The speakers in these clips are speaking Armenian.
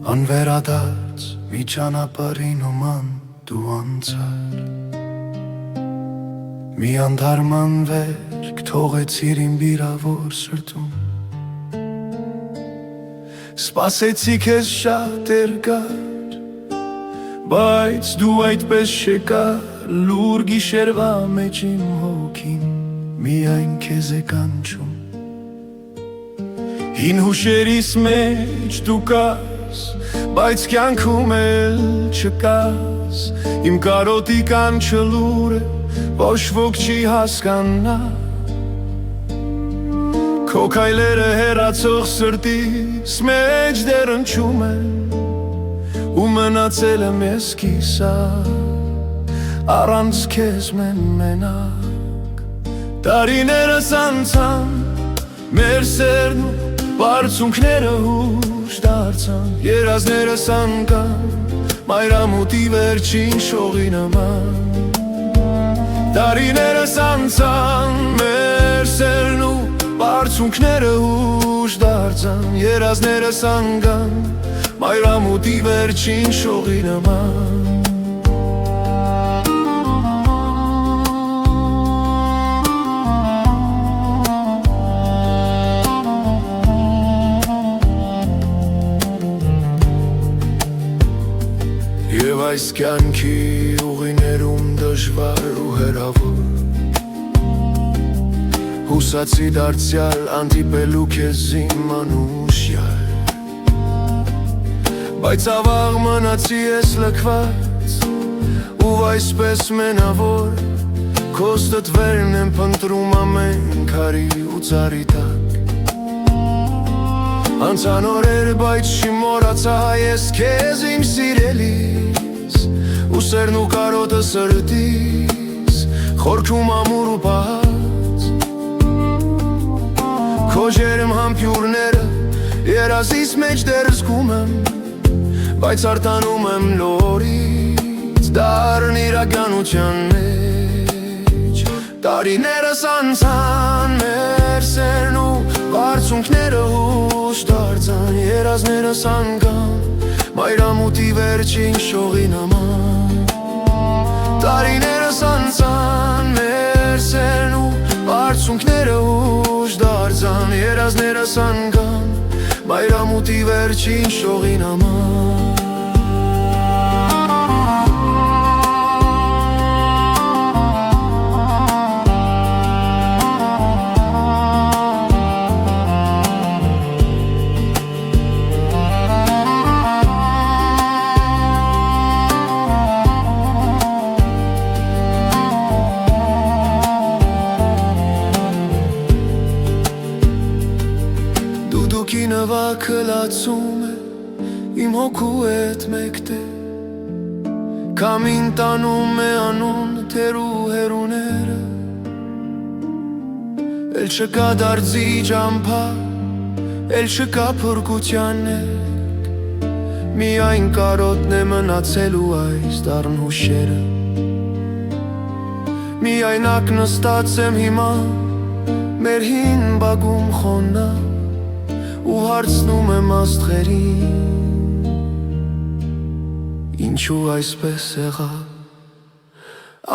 Անվերադարձ մի ճանապարհին ուման դու անցար Մի անդարման վերք թողեցիր իմ բիրավոր սրտում Սպասեցի քեզ շատ երկար Բայց դու այդպես չեկար լուր գիշերվա մեջ իմ հոգին Միայն քեզ է կանչում Հին հուշերիս մեջ դու կաս Բայց կյանքում էլ չկաս Իմ կարոտի կանչը լուր է Ոչ ոք չի հասկանա Քո քայլերը հեռացող սրտիս մեջ դեռ ընչում են Ու մնացել եմ ես կիսատ Առանց քեզ մենակ Տարիներս անցան Մեր սերն ու բարձունքները հուշ դարձան Երազներս անկան Մայրամուտի վերջին շողի նման Տարիներս անցան Մեր սերն ու բարձունքները հուշ դարձան Երազներս անկան Մայրամուտի վերջին շողի նման Եվ այս կյանքի ուղիներում դժվար ու հեռավոր Հուսացի դարձյալ անդիպելու քեզ իմ անուշյալ Բայց ավաղ մնացի ես լքված ու այսպես մենավոր Քո ստվերն եմ փնտրում ամեն քարի ու ծառի տակ Անցան օրեր բայց չմոռացա ես քեզ իմ սիրելիս Ու սերն ու կարոտը սրտիս խորքում ամուր ու պահած Քո ջերմ համբույրները երազիս մեջ դեռ զգում եմ Բայց արտանում եմ լորից դառն իրականության մեջ Տարիներս անցան մեր սերն ու բարձունքները հուշ դարձան Երազներս անկան մայրամուտի վերջին շողի նման Տարիներս անցան մեր սերն ու բարձունքները հուշ դարձան Երազներս անկան մայրամուտի վերջին շողի նման Դուդուկի նվագը լացում է իմ հոգու հետ մեկտեղ Քամին տանում է անուն թերու հերուները Էլ չկա դարձի ճամփա, էլ չկա փրկության ներք Միայն կարոտն է մնացելու այս դառն հուշերը Միայնակ նստած եմ հիմա մեր հին բակում խոննա Ու հարցնում եմ աստղերին Ինչու այսպես եղավ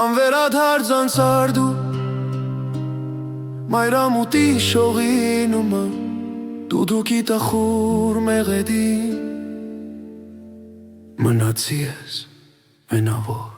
Անվերադարձ անցար դու Մայրամուտի շողի նման Դուդուկի տխուր մեղեդին Մնացի ես մենավոր